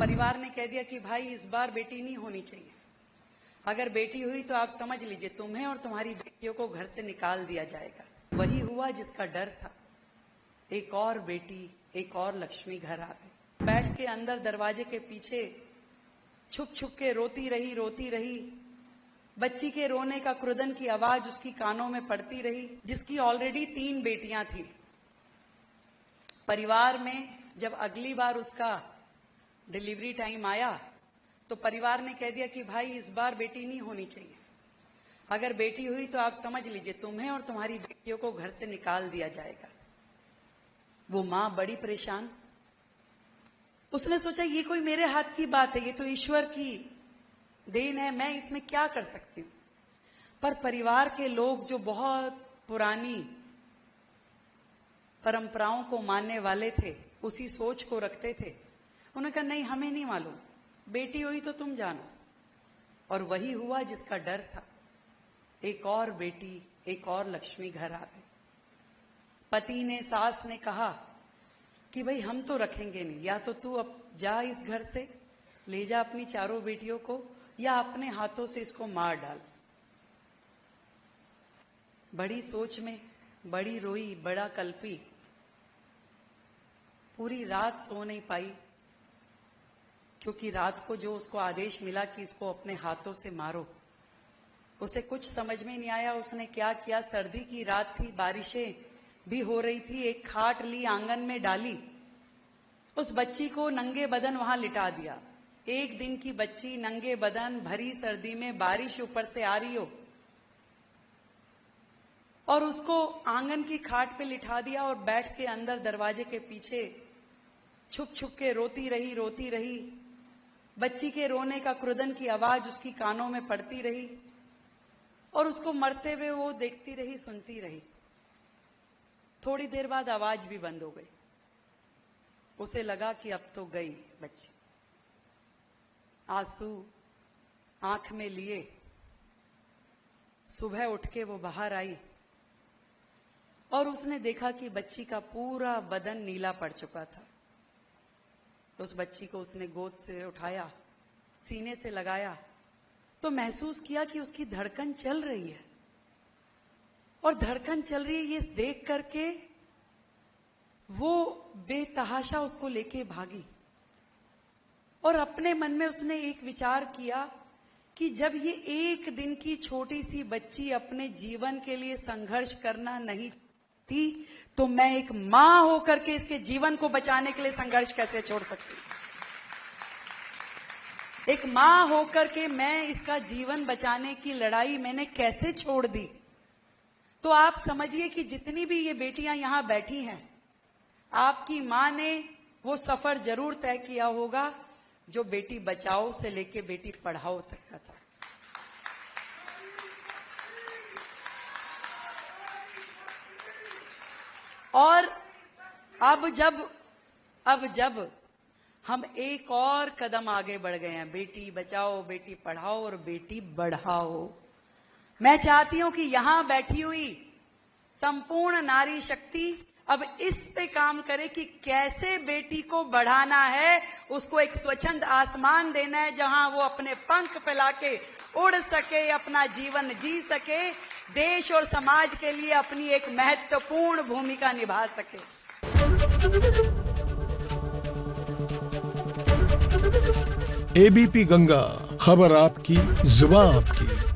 परिवार ने कह दिया कि भाई इस बार बेटी नहीं होनी चाहिए, अगर बेटी हुई तो आप समझ लीजिए तुम्हें और तुम्हारी बेटियों को घर से निकाल दिया जाएगा। वही हुआ जिसका डर था। एक और बेटी, एक और लक्ष्मी घर आ गई। बैठ के अंदर दरवाजे के पीछे छुप छुप के रोती रही। बच्ची के रोने का क्रुदन की आवाज उसकी कानों में पड़ती रही, जिसकी ऑलरेडी 3 बेटियां थी। परिवार में जब अगली बार उसका डिलीवरी टाइम आया तो परिवार ने कह दिया कि भाई इस बार बेटी नहीं होनी चाहिए, अगर बेटी हुई तो आप समझ लीजिए तुम्हें और तुम्हारी बेटियों को घर से निकाल दिया जाएगा। वो मां बड़ी परेशान, उसने सोचा ये कोई मेरे हाथ की बात है, ये तो ईश्वर की देन है, मैं इसमें क्या कर सकती हूं। पर परिवार के लोग जो बहुत पुरानी परंपराओं को मानने वाले थे, उसी सोच को रखते थे, उन्होंने कहा नहीं हमें नहीं मालूम, बेटी हुई तो तुम जानो। और वही हुआ जिसका डर था। एक और बेटी, एक और लक्ष्मी घर आ गई। पति ने, सास ने कहा कि भाई हम तो रखेंगे नहीं, या तो तू अब जा इस घर से, ले जा अपनी 4 बेटियों को, या अपने हाथों से इसको मार डाल। बड़ी सोच में बड़ी रोई, बड़ा कल्पी, पूरी रात सो नहीं पाई, क्योंकि रात को जो उसको आदेश मिला कि इसको अपने हाथों से मारो, उसे कुछ समझ में नहीं आया। उसने क्या किया, सर्दी की रात थी, बारिशें भी हो रही थी, एक खाट ली, आंगन में डाली, उस बच्ची को नंगे बदन वहां लिटा दिया। 1 दिन की बच्ची नंगे बदन, भरी सर्दी में, बारिश ऊपर से आ रही हो, और उसको आंगन की खाट पे लिटा दिया और बैठ के अंदर दरवाजे के पीछे छुप छुप के रोती रही। बच्ची के रोने का क्रुदन की आवाज उसकी कानों में पड़ती रही, और उसको मरते हुए वो देखती रही, सुनती रही। थोड़ी देर बाद आवाज भी बंद हो गई। उसे लगा कि अब तो गई बच्ची। आंसू आंख में लिए सुबह उठ के वो बाहर आई, और उसने देखा कि बच्ची का पूरा बदन नीला पड़ चुका था। उस बच्ची को उसने गोद से उठाया, सीने से लगाया, तो महसूस किया कि उसकी धड़कन चल रही है, और धड़कन चल रही है ये देख करके वो बेतहाशा उसको लेके भागी। और अपने मन में उसने एक विचार किया कि जब ये 1 दिन की छोटी सी बच्ची अपने जीवन के लिए संघर्ष करना नहीं थी, तो मैं एक मां होकर के इसके जीवन को बचाने के लिए संघर्ष कैसे छोड़ सकती। एक मां होकर के मैं इसका जीवन बचाने की लड़ाई मैंने कैसे छोड़ दी। तो आप समझिए कि जितनी भी ये बेटियां यहां बैठी हैं, आपकी मां ने वो सफर जरूर तय किया होगा जो बेटी बचाओ से लेके बेटी पढ़ाओ तक का था। और अब जब हम एक और कदम आगे बढ़ गए हैं, बेटी बचाओ, बेटी पढ़ाओ और बेटी बढ़ाओ, मैं चाहती हूं कि यहां बैठी हुई संपूर्ण नारी शक्ति अब इस पे काम करे कि कैसे बेटी को बढ़ाना है, उसको एक स्वच्छंद आसमान देना है जहां वो अपने पंख फैला के उड़ सके, अपना जीवन जी सके, देश और समाज के लिए अपनी एक महत्वपूर्ण भूमिका निभा सके। एबीपी गंगा, खबर आपकी, जुबान आपकी।